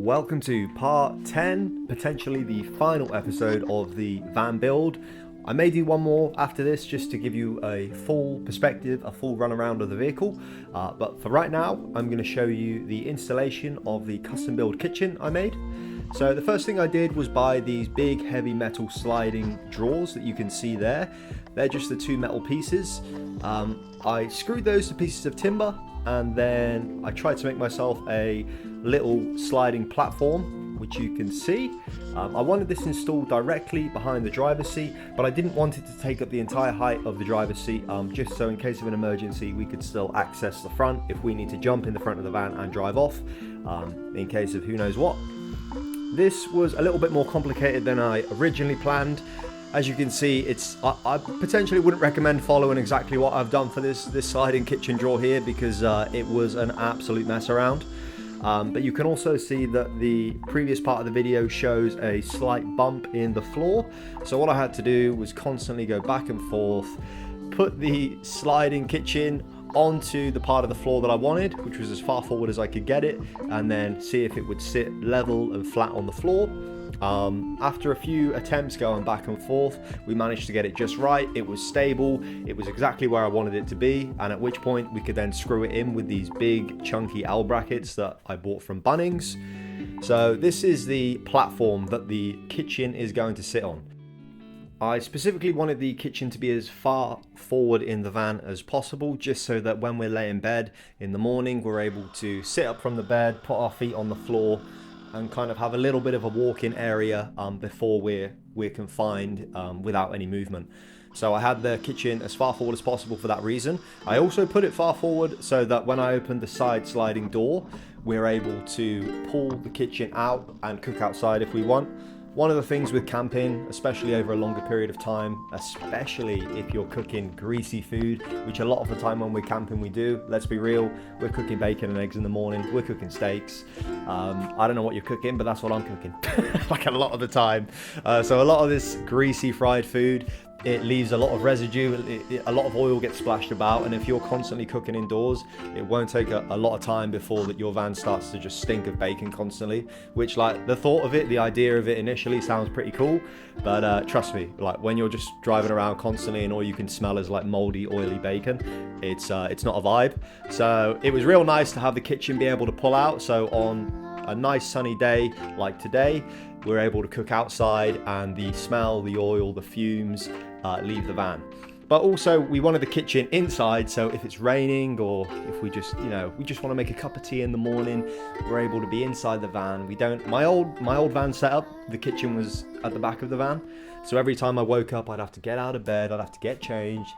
Welcome to part 10, potentially the final episode of the van build. I may do one more after this just to give you a full perspective, a full run around of the vehicle. But for right now, I'm going to show you the installation of the custom build kitchen I made. So the first thing I did was buy these big heavy metal sliding drawers that you can see there. They're just the two metal pieces. I screwed those to pieces of timber, and then I tried to make myself a little sliding platform, which you can see. I wanted this installed directly behind the driver's seat, but I didn't want it to take up the entire height of the driver's seat, just so in case of an emergency we could still access the front if we need to jump in the front of the van and drive off, in case of who knows what. This was a little bit more complicated than I originally planned. As you can see, I potentially wouldn't recommend following exactly what I've done for this sliding kitchen drawer here, because it was an absolute mess around. But you can also see that the previous part of the video shows a slight bump in the floor. So what I had to do was constantly go back and forth, put the sliding kitchen onto the part of the floor that I wanted, which was as far forward as I could get it, and then see if it would sit level and flat on the floor. After a few attempts going back and forth, we managed to get it just right. It was stable, it was exactly where I wanted it to be, and at which point we could then screw it in with these big chunky L brackets that I bought from Bunnings. So this is the platform that the kitchen is going to sit on. I specifically wanted the kitchen to be as far forward in the van as possible, just so that when we lay in bed in the morning, we're able to sit up from the bed, put our feet on the floor, and kind of have a little bit of a walk-in area before we're confined without any movement. So I had the kitchen as far forward as possible for that reason. I also put it far forward so that when I opened the side sliding door, we're able to pull the kitchen out and cook outside if we want. One of the things with camping, especially over a longer period of time, especially if you're cooking greasy food, which a lot of the time when we're camping we do, let's be real, we're cooking bacon and eggs in the morning, we're cooking steaks. I don't know what you're cooking, but that's what I'm cooking, like a lot of the time. So a lot of this greasy fried food, it leaves a lot of residue, a lot of oil gets splashed about, and if you're constantly cooking indoors, it won't take a lot of time before that your van starts to just stink of bacon constantly, which, like, the thought of it, the idea of it initially sounds pretty cool, but trust me, like, when you're just driving around constantly and all you can smell is like moldy, oily bacon, it's not a vibe. So it was real nice to have the kitchen be able to pull out, so on a nice sunny day like today, we're able to cook outside and the smell, the oil, the fumes leave the van. But also we wanted the kitchen inside, so if it's raining or if we just want to make a cup of tea in the morning, we're able to be inside the van. My old van setup, the kitchen was at the back of the van, so every time I woke up I'd have to get out of bed, I'd have to get changed,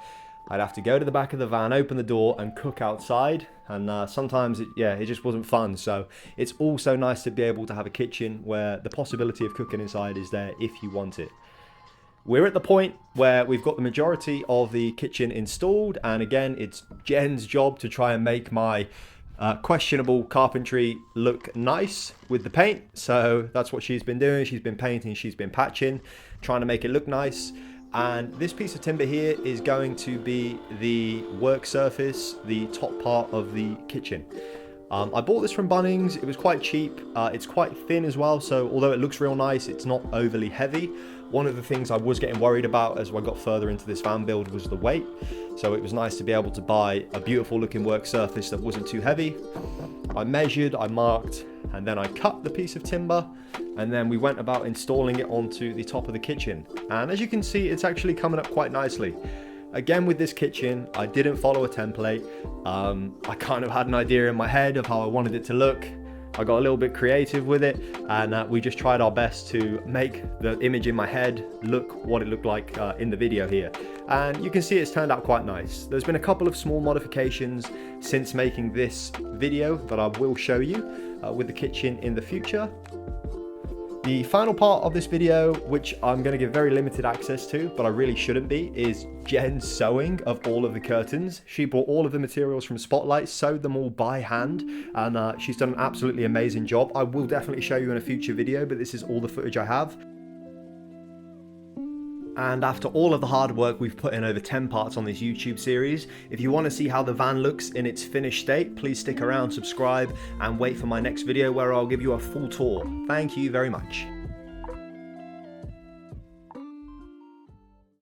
I'd have to go to the back of the van, open the door and cook outside, and sometimes it just wasn't fun. So it's also nice to be able to have a kitchen where the possibility of cooking inside is there if you want it. We're at the point where we've got the majority of the kitchen installed, and again, it's Jen's job to try and make my questionable carpentry look nice with the paint. So that's what she's been doing. She's been painting, she's been patching, trying to make it look nice. And this piece of timber here is going to be the work surface, the top part of the kitchen. I bought this from Bunnings. It was quite cheap. It's quite thin as well, so although it looks real nice, it's not overly heavy. One of the things I was getting worried about as I got further into this van build was the weight. So it was nice to be able to buy a beautiful looking work surface that wasn't too heavy. I measured, I marked, and then I cut the piece of timber, and then we went about installing it onto the top of the kitchen. And as you can see, it's actually coming up quite nicely. Again, with this kitchen, I didn't follow a template. I kind of had an idea in my head of how I wanted it to look. I got a little bit creative with it, and we just tried our best to make the image in my head look what it looked like in the video here. And you can see it's turned out quite nice. There's been a couple of small modifications since making this video that I will show you with the kitchen in the future. The final part of this video, which I'm going to give very limited access to, but I really shouldn't be, is Jen's sewing of all of the curtains. She bought all of the materials from Spotlight, sewed them all by hand, and she's done an absolutely amazing job. I will definitely show you in a future video, but this is all the footage I have. And after all of the hard work we've put in over 10 parts on this YouTube series, if you want to see how the van looks in its finished state, please stick around, subscribe, and wait for my next video where I'll give you a full tour. Thank you very much.